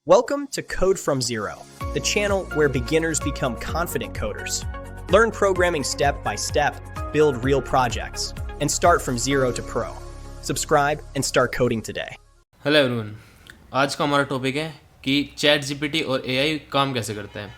Welcome to Code from Zero, the channel where beginners become confident coders. Learn programming step by step, build real projects, and start from zero to pro. Subscribe and start coding today. Hello everyone, आज का हमारा topic है कि chat GPT और AI काम कैसे करते हैं।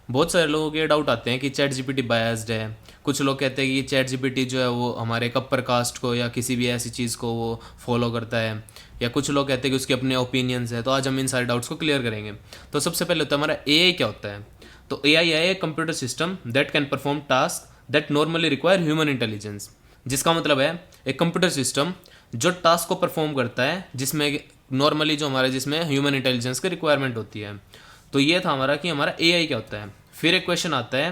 बहुत सारे लोगों के डाउट आते हैं कि चैट जीपीटी बायस्ड है। कुछ लोग कहते हैं कि चैट जीपीटी जो है वो हमारे एक अपर कास्ट को या किसी भी ऐसी चीज़ को वो फॉलो करता है, या कुछ लोग कहते हैं कि उसके अपने ओपिनियंस है। तो आज हम इन सारे डाउट्स को क्लियर करेंगे। तो सबसे पहले होता है हमारा एआई क्या होता है। तो एआई है एक computer system that can perform task that normally require human intelligence. जिसका मतलब है एक कंप्यूटर सिस्टम जो टास्क को परफॉर्म करता है जिसमें नॉर्मली जो हमारे जिसमें ह्यूमन इंटेलिजेंस की रिक्वायरमेंट होती है। तो ये था हमारा कि हमारा एआई क्या होता है। फिर एक क्वेश्चन आता है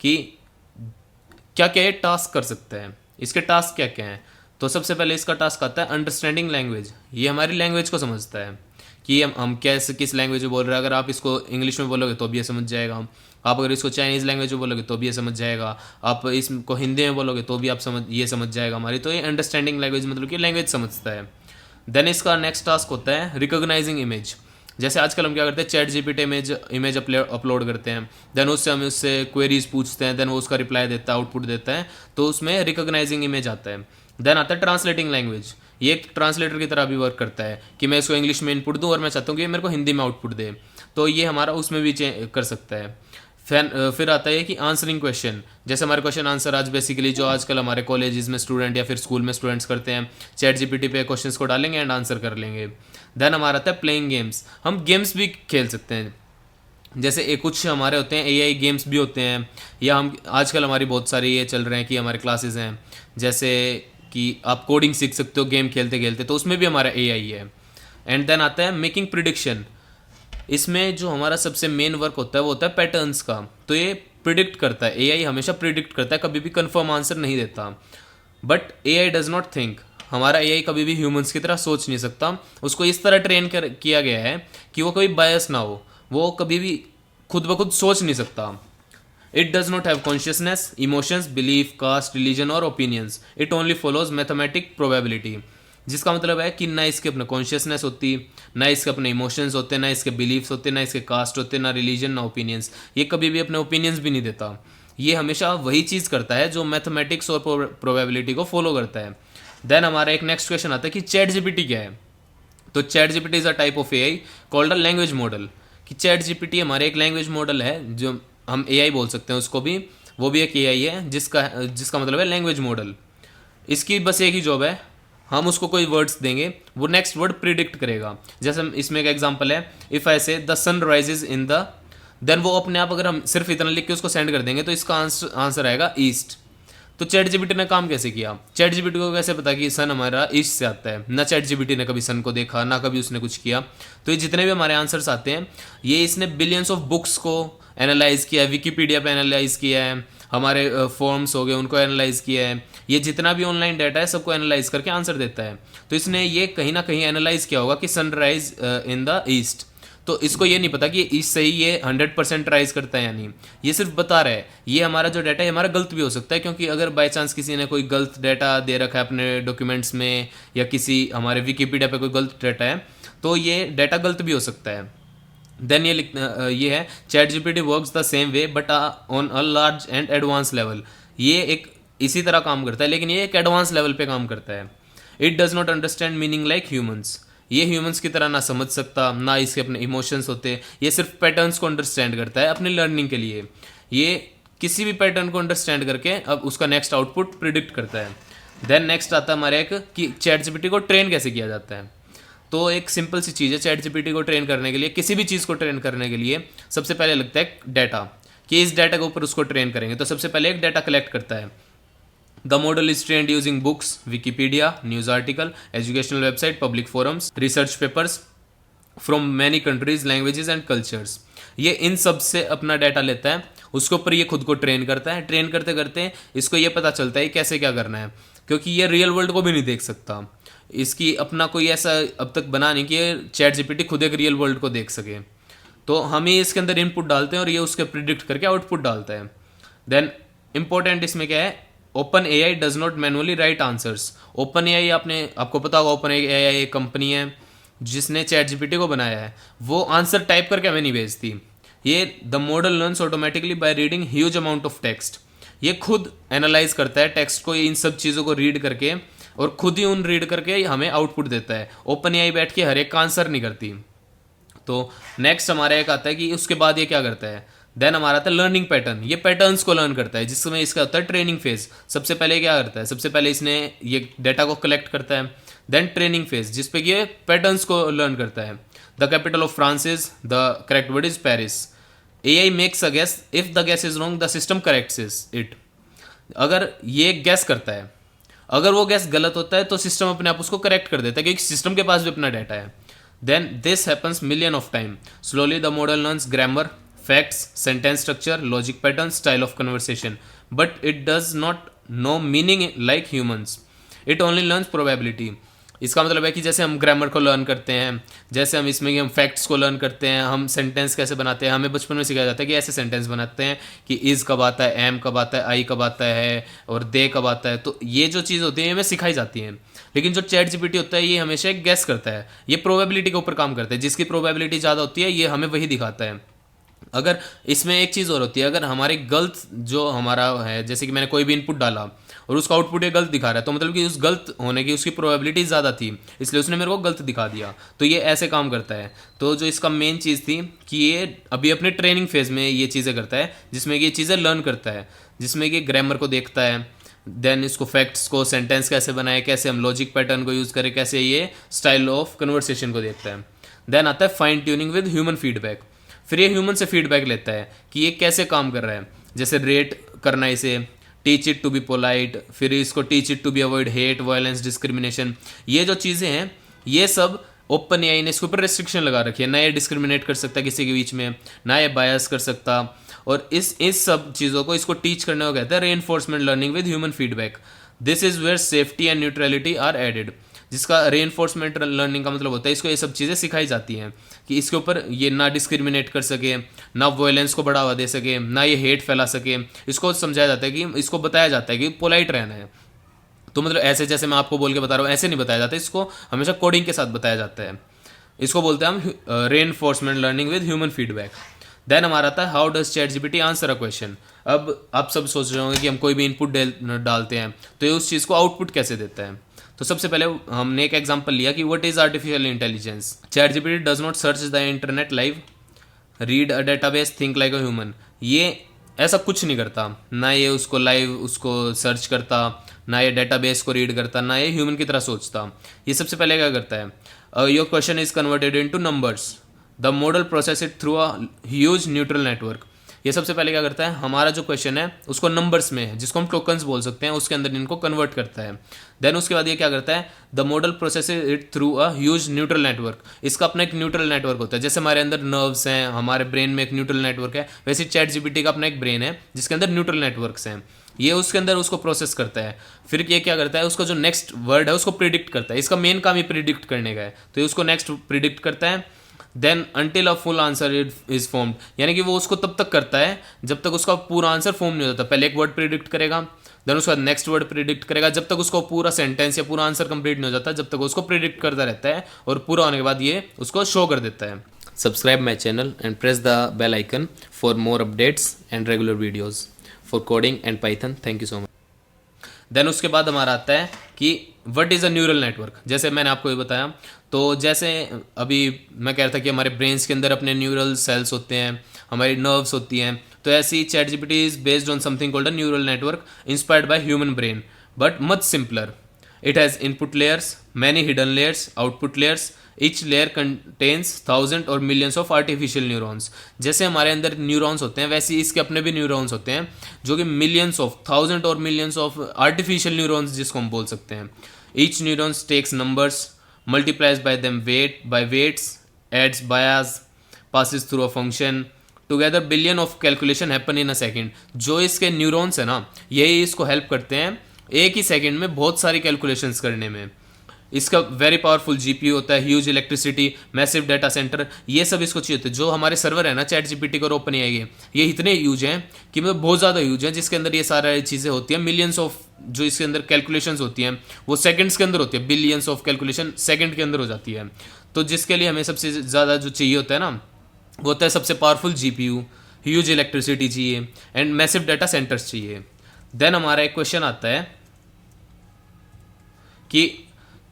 कि क्या क्या ये टास्क कर सकते हैं, इसके टास्क क्या क्या हैं। तो सबसे पहले इसका टास्क आता है अंडरस्टैंडिंग लैंग्वेज। ये हमारी लैंग्वेज को समझता है कि हम कैसे किस लैंग्वेज में बोल रहे हैं। अगर आप इसको इंग्लिश में बोलोगे तो भी ये समझ जाएगा, आप अगर इसको चाइनीज़ लैंग्वेज में बोलोगे तो भी ये समझ जाएगा, आप इसको हिंदी में बोलोगे तो भी आप समझ जाएगा हमारी। तो ये अंडरस्टैंडिंग लैंग्वेज मतलब कि लैंग्वेज समझता है। देन इसका नेक्स्ट टास्क होता है रिकॉग्नाइजिंग इमेज। जैसे आजकल हम क्या करते हैं, चैट जीपीटी इमेज अपलोड करते हैं, देन उससे हम उससे क्वेरीज पूछते हैं, देन वो उसका रिप्लाई देता है, आउटपुट देता है। तो उसमें रिकॉग्नाइजिंग इमेज आता है। देन आता है ट्रांसलेटिंग लैंग्वेज। ये एक ट्रांसलेटर की तरह भी वर्क करता है कि मैं इसको इंग्लिश में इनपुट दूँ और मैं चाहता हूँ कि मेरे को हिंदी में आउटपुट दे। तो ये हमारा उसमें भी कर सकता है। फिर आता है कि आंसरिंग क्वेश्चन। जैसे हमारे क्वेश्चन आंसर आज बेसिकली जो आजकल हमारे कॉलेजेस में स्टूडेंट या फिर स्कूल में स्टूडेंट्स करते हैं, चैट जीपीटी पे क्वेश्चंस को डालेंगे एंड आंसर कर लेंगे। देन हमारा आता है प्लेइंग गेम्स। हम गेम्स भी खेल सकते हैं। जैसे कुछ हमारे होते हैं एआई गेम्स भी होते हैं, या हम आजकल हमारी बहुत सारी ये चल रहे हैं कि हमारे क्लासेस हैं, जैसे कि आप कोडिंग सीख सकते हो गेम खेलते खेलते, तो उसमें भी हमारा एआई है। एंड देन आता है मेकिंग प्रिडिक्शन। इसमें जो हमारा सबसे मेन वर्क होता है वो होता है पैटर्न्स का। तो ये प्रिडिक्ट करता है, एआई हमेशा प्रिडिक्ट करता है, कभी भी कंफर्म आंसर नहीं देता। But AI does not think. हमारा एआई कभी भी ह्यूमंस की तरह सोच नहीं सकता। उसको इस तरह ट्रेन किया गया है कि वो कभी बायस ना हो, वो कभी भी खुद ब खुद सोच नहीं सकता। It does not have consciousness, emotions, belief, caste, religion और opinions. It only follows mathematic probability. जिसका मतलब है कि ना इसके अपने कॉन्शियसनेस होती, ना इसके अपने इमोशंस होते, ना इसके बिलीफ्स होते, ना इसके कास्ट होते, ना रिलीजन, ना ओपिनियंस। ये कभी भी अपने ओपिनियंस भी नहीं देता। ये हमेशा वही चीज़ करता है जो मैथमेटिक्स और प्रोबेबिलिटी को फॉलो करता है। देन हमारा एक नेक्स्ट क्वेश्चन आता है कि चैट जीपीटी क्या है। तो chat GPT is a type of AI called a language model. कि चैट जीपीटी हमारे एक लैंग्वेज मॉडल है, जो हम एआई बोल सकते हैं उसको भी, वो भी एक एआई है जिसका मतलब है लैंग्वेज मॉडल। इसकी बस एक ही जॉब है, हम उसको कोई वर्ड्स देंगे, वो नेक्स्ट वर्ड प्रिडिक्ट करेगा। जैसे इसमें एक एग्जांपल है, if I say the sun rises in the, then वो अपने आप अगर हम सिर्फ इतना लिख के उसको सेंड कर देंगे तो इसका आंसर आएगा ईस्ट। तो चैट जीपीटी ने काम कैसे किया, चैट जीपीटी को कैसे पता कि सन हमारा ईस्ट से आता है। ना चैट जीपीटी ने कभी सन को देखा, ना कभी उसने कुछ किया। तो ये जितने भी हमारे आंसर्स आते हैं, ये इसने बिलियंस ऑफ बुक्स को एनालाइज किया है, विकीपीडिया पे एनालाइज किया है, हमारे फॉर्म्स हो गए उनको एनालाइज किया है। ये जितना भी ऑनलाइन डाटा है सबको एनालाइज करके आंसर देता है। तो इसने ये कहीं ना कहीं एनालाइज किया होगा कि सनराइज इन द ईस्ट। तो इसको ये नहीं पता कि ईस्ट से ही ये 100% राइज करता है या नहीं, ये सिर्फ बता रहा है। ये हमारा जो डाटा है हमारा गलत भी हो सकता है, क्योंकि अगर बाई चांस किसी ने कोई गलत डाटा दे रखा है अपने डॉक्यूमेंट्स में, या किसी हमारे विकीपीडिया पे कोई गलत डाटा है, तो ये डाटा गलत भी हो सकता है। देन ये है chat GPT works the same way but on a large and advance level. ये एक इसी तरह काम करता है, लेकिन ये एक एडवांस लेवल पे काम करता है। It does not understand meaning like humans. ये ह्यूमंस की तरह ना समझ सकता, ना इसके अपने इमोशंस होते। ये सिर्फ पैटर्न्स को अंडरस्टैंड करता है अपनी लर्निंग के लिए। ये किसी भी पैटर्न को अंडरस्टैंड करके अब उसका नेक्स्ट आउटपुट प्रिडिक्ट करता है। देन नेक्स्ट आता है हमारे एक कि चैट जीपीटी को ट्रेन कैसे किया जाता है। तो एक सिंपल सी चीज़ है, चैट जीपीटी को ट्रेन करने के लिए, किसी भी चीज़ को ट्रेन करने के लिए सबसे पहले लगता है डाटा, कि इस डाटा के ऊपर उसको ट्रेन करेंगे। तो सबसे पहले एक डाटा कलेक्ट करता है। The model is trend using books, Wikipedia, news article, educational website, public forums, research papers from many countries, languages and cultures. ये इन सब से अपना डाटा लेता है, उसके ऊपर ये खुद को ट्रेन करता है। ट्रेन करते करते इसको ये पता चलता है कैसे क्या करना है, क्योंकि ये रियल वर्ल्ड को भी नहीं देख सकता। इसकी अपना कोई ऐसा अब तक बना नहीं कि चैट जीपीटी खुद एक रियल वर्ल्ड को देख सके। तो हम ही इसके अंदर इनपुट डालते हैं और ये उसके प्रिडिक्ट करके आउटपुट डालता है। देन इंपॉर्टेंट इसमें क्या है, open AI does not manually right answers. Open AI आपको पता होगा, ओपन एआई एक कंपनी है जिसने चैट जीपीटी को बनाया है वो आंसर टाइप करके हमें नहीं भेजती। ये the model learns automatically by reading huge amount of text. ये खुद एनालाइज करता है टेक्स्ट को, इन सब चीज़ों को रीड करके, और खुद ही उन रीड करके हमें आउटपुट देता है। ओपन एआई बैठ के हर एक का आंसर नहीं करती। तो नेक्स्ट हमारा एक आता है कि उसके बाद ये क्या करता है, देन हमारा आता है लर्निंग पैटर्न। ये पैटर्न्स को लर्न करता है, जिसमें इसका होता है ट्रेनिंग फेज। सबसे पहले क्या करता है, सबसे पहले इसने ये डेटा को कलेक्ट करता है, देन ट्रेनिंग फेज जिसपे ये पैटर्न्स को लर्न करता है। The capital of France is, the correct word is Paris. AI makes a guess, if the guess is wrong the system corrects it. अगर ये गेस करता है, अगर वो गेस गलत होता है तो सिस्टम अपने आप उसको करेक्ट कर देता है, क्योंकि सिस्टम के पास भी अपना डाटा है। Then this happens million of time. Slowly the model learns grammar, facts, sentence structure, logic pattern, style of conversation, but it does not know meaning like humans. It only learns probability. इसका मतलब है कि जैसे हम grammar को learn करते हैं, जैसे हम इसमें हम फैक्ट्स को लर्न करते हैं, हम सेंटेंस कैसे बनाते हैं, हमें बचपन में सिखाया जाता है कि ऐसे सेंटेंस बनाते हैं कि इज़ कब आता है, एम कब आता है, आई कब आता है, और दे कब आता है। तो ये जो चीज़ होती है हमें सिखाई जाती है। लेकिन जो चैट जीपीटी होता है ये हमेशा एक गेस करता है, ये प्रोबेबिलिटी के ऊपर काम करता है। जिसकी प्रोबेबिलिटी ज़्यादा होती है ये हमें वही दिखाता है। अगर इसमें एक चीज़ और होती है, अगर हमारे गलत जो हमारा है, जैसे कि मैंने कोई भी इनपुट डाला और उसका आउटपुट ये गलत दिखा रहा है, तो मतलब कि उस गलत होने की उसकी प्रोबेबिलिटी ज़्यादा थी, इसलिए उसने मेरे को गलत दिखा दिया। तो ये ऐसे काम करता है। तो जो इसका मेन चीज़ थी कि ये अभी अपने ट्रेनिंग फेज में ये चीज़ें करता है, जिसमें कि ये चीज़ें लर्न करता है, जिसमें कि ग्रामर को देखता है, देन इसको फैक्ट्स को, सेंटेंस कैसे बनाए, कैसे हम लॉजिक पैटर्न को यूज़ करें, कैसे ये स्टाइल ऑफ कन्वर्सेशन को देखता है। देन आता है fine tuning with human feedback. फिर ये ह्यूमन से फीडबैक लेता है कि ये कैसे काम कर रहा है, जैसे रेट करना इसे, teach it to be polite, फिर इसको teach it to be avoid hate, violence, discrimination. ये जो चीज़ें हैं ये सब ओपन एआई ने इसके ऊपर रिस्ट्रिक्शन लगा रखी है। ना ये डिस्क्रिमिनेट कर सकता किसी के बीच में, ना ये बायस कर सकता। और इस सब चीज़ों को इसको टीच करने को कहते हैं reinforcement learning with human feedback. This is where safety and neutrality are added. जिसका रेनफोर्समेंट लर्निंग का मतलब होता है इसको ये सब चीज़ें सिखाई जाती हैं कि इसके ऊपर ये ना डिस्क्रिमिनेट कर सके, ना वायलेंस को बढ़ावा दे सके, ना ये हेट फैला सके। इसको समझाया जाता है कि इसको बताया जाता है कि पोलाइट रहना है। तो मतलब ऐसे जैसे मैं आपको बोल के बता रहा हूँ ऐसे नहीं बताया जाता, इसको हमेशा कोडिंग के साथ बताया जाता है। इसको बोलते हैं हम reinforcement learning with human feedback. Then हमारा आता है how does chat GPT answer a question. अब आप सब सोच रहे होंगे कि हम कोई भी इनपुट डालते हैं तो ये उस चीज़ को आउटपुट कैसे देता है। तो सबसे पहले हमने एक एग्जांपल लिया कि what is artificial intelligence. Chat GPT does not search the internet live, read a database, think like a human. ये ऐसा कुछ नहीं करता, ना ये उसको लाइव उसको सर्च करता, ना ये डेटाबेस को रीड करता, ना ये ह्यूमन की तरह सोचता। ये सबसे पहले क्या करता है, your question is converted into numbers, the model process it through a huge neutral network. ये सबसे पहले क्या करता है, हमारा जो क्वेश्चन है उसको नंबर्स में, जिसको हम टोकन्स बोल सकते हैं, उसके अंदर इनको कन्वर्ट करता है। देन उसके बाद ये क्या करता है, the model process it through a huge neutral network. इसका अपना एक न्यूट्रल नेटवर्क होता है, जैसे हमारे अंदर नर्व्स हैं, हमारे ब्रेन में एक न्यूट्रल नेटवर्क है, वैसे चैट जीपीटी का अपना एक ब्रेन है जिसके अंदर न्यूट्रल नेटवर्क्स हैं। ये उसके अंदर उसको प्रोसेस करता है। फिर ये क्या करता है, उसका जो नेक्स्ट वर्ड है उसको प्रिडिक्ट करता है। इसका मेन काम ही प्रिडिक्ट करने का है, तो ये उसको नेक्स्ट प्रिडिक्ट करता है। Then until a full answer is formed, यानी कि वो उसको तब तक करता है जब तक उसका पूरा आंसर फॉर्म नहीं होता। पहले एक वर्ड प्रिडिक्ट करेगा, देन उसके बाद नेक्स्ट वर्ड प्रिडिक्ट करेगा, जब तक उसको पूरा सेंटेंस या पूरा आंसर कंप्लीट नहीं हो जाता, जब तक उसको प्रिडिक्ट करता रहता है, और पूरा होने के बाद ये उसको शो कर देता है। Subscribe my channel and press the bell icon for more updates and regular videos for coding and Python. Thank you so much. Then उसके बाद हमारा आता है कि what is a neural network. जैसे मैंने आपको ये बताया, तो जैसे अभी मैं कह रहा था कि हमारे ब्रेन्स के अंदर अपने न्यूरल सेल्स होते हैं, हमारी नर्व्स होती हैं, तो ऐसे ही ChatGPT is based on something called a neural network inspired by human brain but much simpler. It has input layers, many hidden layers, output layers. Each layer contains thousand और millions of artificial neurons. जैसे हमारे अंदर neurons होते हैं वैसे ही इसके अपने भी न्यूरॉन्स होते हैं, जो कि मिलियंस ऑफ, थाउजेंड और मिलियंस ऑफ आर्टिफिशियल न्यूरॉन्स जिसको हम बोल सकते हैं। Each neurons takes numbers, multiplies by them by weights, adds bias, passes through a function. Together billion of calculation happen in a second. जो इसके न्यूरॉन्स है ना, यही इसको हेल्प करते हैं एक ही सेकंड में बहुत सारी कैलकुलेशंस करने में। इसका वेरी पावरफुल जीपीयू होता है, huge electricity, massive data centre, ये सब इसको चाहिए होते हैं। जो हमारे सर्वर है ना चैट जीपीटी और ओपन एआई के, ये इतने यूज हैं कि मतलब बहुत ज़्यादा यूज हैं, जिसके अंदर ये सारी चीज़ें होती हैं। मिलियंस ऑफ जो इसके अंदर कैलकुलेशंस होती हैं वो सेकंड्स के अंदर होती है, बिलियंस ऑफ कैलकुलेशन सेकंड के अंदर हो जाती है। तो जिसके लिए हमें सबसे ज़्यादा जो चाहिए होता है ना, वो होता है सबसे पावरफुल जीपीयू, ह्यूज इलेक्ट्रिसिटी चाहिए एंड मैसिव डाटा सेंटर्स चाहिए। देन हमारा एक क्वेश्चन आता है कि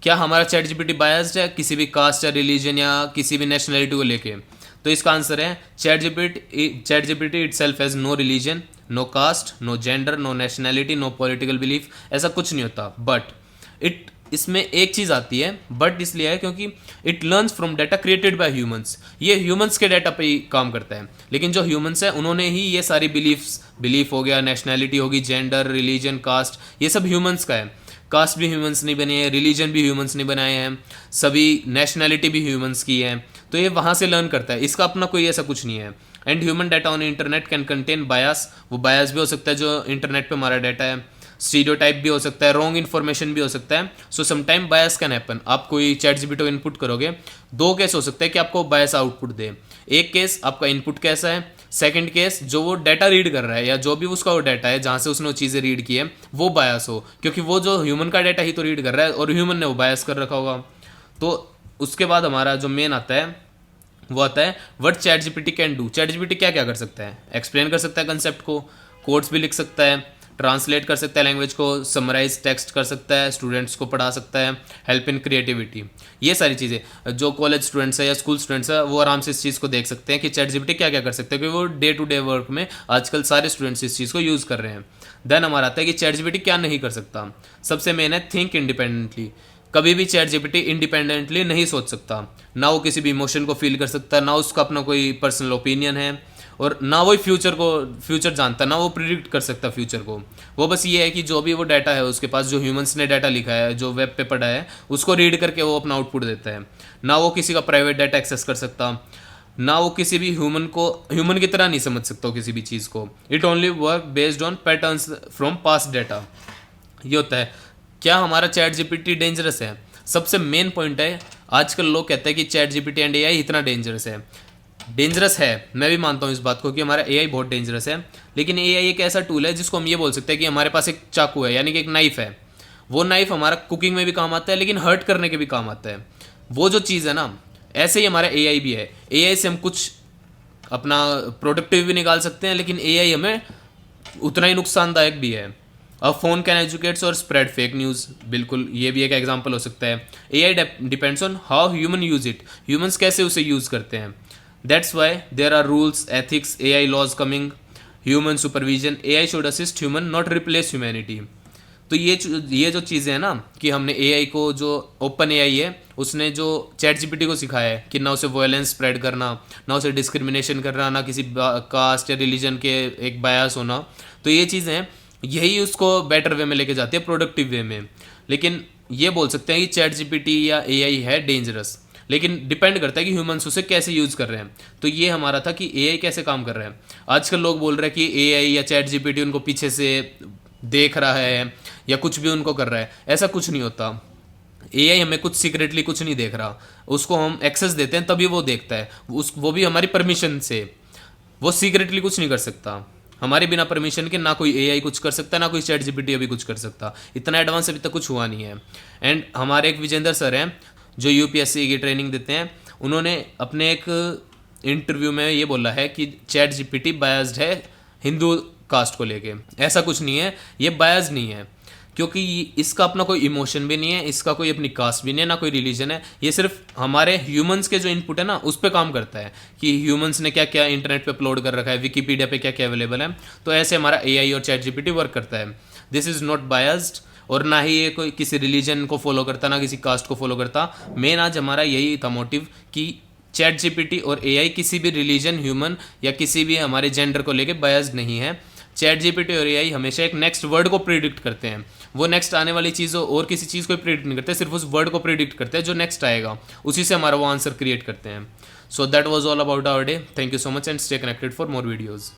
क्या हमारा चैट जीपीटी बायस्ड है किसी भी कास्ट या रिलीजन या किसी भी नेशनलिटी को लेके? तो इसका आंसर है chat GPT itself has no religion, no caste, no gender, no nationality, no political belief, ऐसा कुछ नहीं होता। बट इसमें एक चीज़ आती है, बट इसलिए है क्योंकि it learns from data created by humans. ये ह्यूमंस के डाटा पे ही काम करता है, लेकिन जो ह्यूमंस है उन्होंने ही ये सारी बिलीफ हो गया, नेशनैलिटी होगी, जेंडर, रिलीजन, कास्ट, ये सब ह्यूमंस का है। कास्ट भी ह्यूमंस नहीं बने हैं, रिलीजन भी ह्यूमंस नहीं बनाए हैं, सभी नेशनैलिटी भी ह्यूमंस की है। तो ये वहाँ से लर्न करता है, इसका अपना कोई ऐसा कुछ नहीं है। And human data on internet can contain bias, वो बायस भी हो सकता है जो इंटरनेट पे हमारा डाटा है, स्टीरियोटाइप भी हो सकता है, रॉन्ग इन्फॉर्मेशन भी हो सकता है। So sometime bias can happen. आप कोई चैट जीपीटी को इनपुट करोगे, दो केस हो सकता है कि आपको बायस आउटपुट दे। एक केस आपका इनपुट कैसा है, सेकंड केस जो वो डाटा रीड कर रहा है या जो भी उसका वो डाटा है जहाँ से उसने वो चीज़ें रीड की है वो बायस हो, क्योंकि वो जो ह्यूमन का डाटा ही तो रीड कर रहा है और ह्यूमन ने वो बायस कर रखा होगा। तो उसके बाद हमारा जो मेन आता है वो आता है what chat GPT can do. Chat GPT क्या क्या कर सकता है? एक्सप्लेन कर सकता है कंसेप्ट को, कोड्स भी लिख सकता है, ट्रांसलेट कर सकता है लैंग्वेज को, समराइज टेक्स्ट कर सकता है, स्टूडेंट्स को पढ़ा सकता है, हेल्प इन क्रिएटिविटी। ये सारी चीज़ें जो कॉलेज स्टूडेंट्स है या स्कूल स्टूडेंट्स है वो आराम से इस चीज़ को देख सकते हैं कि चैट जीपीटी क्या क्या कर सकते हैं, क्योंकि वो डे टू डे वर्क में आजकल सारे स्टूडेंट्स इस चीज़ को यूज़ कर रहे हैं। देन हमारा आता है कि चैट जीपीटी क्या नहीं कर सकता। सबसे मेन है थिंक इंडिपेंडेंटली। कभी भी चैट जीपीटी इंडिपेंडेंटली नहीं सोच सकता, ना वो किसी भी इमोशन को फील कर सकता, ना उसका अपना कोई पर्सनल ओपिनियन है, और ना वो फ्यूचर जानता, ना वो प्रिडिक्ट कर सकता फ्यूचर को। वो बस ये है कि जो भी वो डाटा है उसके पास, जो ह्यूमंस ने डाटा लिखा है, जो वेब पे पढ़ा है, उसको रीड करके वो अपना आउटपुट देता है। ना वो किसी का प्राइवेट डाटा एक्सेस कर सकता, ना वो किसी भी ह्यूमन की तरह नहीं समझ सकता किसी भी चीज़ को। It only work based on patterns from past data. ये होता है। क्या हमारा चैट जीपीटी डेंजरस है? सबसे मेन पॉइंट है, आजकल लोग कहते हैं कि चैट जीपीटी एंड एआई इतना डेंजरस है। डेंजरस है, मैं भी मानता हूँ इस बात को कि हमारा एआई बहुत डेंजरस है, लेकिन एआई एक ऐसा टूल है जिसको हम ये बोल सकते हैं कि हमारे पास एक चाकू है, यानी कि एक नाइफ है। वो नाइफ हमारा कुकिंग में भी काम आता है, लेकिन हर्ट करने के भी काम आता है। वो जो चीज़ है ना, ऐसे ही हमारा एआई भी है। एआई से हम कुछ अपना प्रोडक्टिव भी निकाल सकते हैं, लेकिन एआई हमें उतना ही नुकसानदायक भी है। अ फोन कैन एजुकेट्स और स्प्रेड फेक न्यूज़, बिल्कुल ये भी एक एग्जाम्पल हो सकता है। AI depends on how human use it, humans कैसे उसे यूज़ करते हैं। That's why there are rules, ethics, AI laws coming, human supervision. AI should assist human, not replace humanity. तो ये जो चीज़ें हैं ना, कि हमने एआई को, जो ओपन एआई है उसने जो चैट जीपीटी को सिखाया है कि ना उसे वायलेंस स्प्रेड करना, ना उसे डिस्क्रिमिनेशन करना, ना किसी कास्ट या रिलीजन के एक बायस होना, तो ये चीज़ें हैं, यही उसको बेटर वे में लेके जाती है, प्रोडक्टिव वे में। लेकिन ये बोल सकते हैं कि चैट जीपीटी या एआई है डेंजरस, लेकिन डिपेंड करता है कि ह्यूमंस उसे कैसे यूज़ कर रहे हैं। तो ये हमारा था कि एआई कैसे काम कर रहा है। आजकल लोग बोल रहे हैं कि एआई या चैट जीपीटी उनको पीछे से देख रहा है या कुछ भी उनको कर रहा है। ऐसा कुछ नहीं होता। एआई हमें कुछ सीक्रेटली कुछ नहीं देख रहा, उसको हम एक्सेस देते हैं तभी वो देखता है, वो भी हमारी परमिशन से। वो सीक्रेटली कुछ नहीं कर सकता, हमारे बिना परमिशन के ना कोई एआई कुछ कर सकता, ना कोई चैट जीपीटी अभी कुछ कर सकता। इतना एडवांस अभी तक कुछ हुआ नहीं है। एंड हमारे एक विजेंद्र सर हैं जो यूपीएससी की ट्रेनिंग देते हैं, उन्होंने अपने एक इंटरव्यू में ये बोला है कि चैट जीपीटी बायस्ड है हिंदू कास्ट को लेके। ऐसा कुछ नहीं है, ये बायस्ड नहीं है, क्योंकि इसका अपना कोई इमोशन भी नहीं है, इसका कोई अपनी कास्ट भी नहीं है, ना कोई रिलीजन है। ये सिर्फ हमारे ह्यूमंस के जो इनपुट है ना उस पर काम करता है कि ह्यूमंस ने क्या क्या इंटरनेट पे अपलोड कर रखा है, विकीपीडिया पे क्या क्या अवेलेबल है। तो ऐसे हमारा एआई और चैट जीपीटी वर्क करता है। दिस इज़ नॉट बायस्ड, और ना ही ये कोई किसी रिलीजन को फॉलो करता, ना किसी कास्ट को फॉलो करता। मेन आज हमारा यही था मोटिव कि चैट जीपीटी और एआई किसी भी रिलीजन, ह्यूमन या किसी भी हमारे जेंडर को लेके बायस्ड नहीं है। चैट जीपीटी और एआई हमेशा एक नेक्स्ट वर्ड को प्रिडिक्ट करते हैं। वो नेक्स्ट आने वाली चीज़ और किसी चीज़ को प्रिडिक्ट नहीं करते, सिर्फ उस वर्ड को प्रिडिक्ट करते हैं जो नेक्स्ट आएगा, उसी से हमारा वो आंसर क्रिएट करते हैं। So that was all about our day. Thank you so much and stay connected for more videos.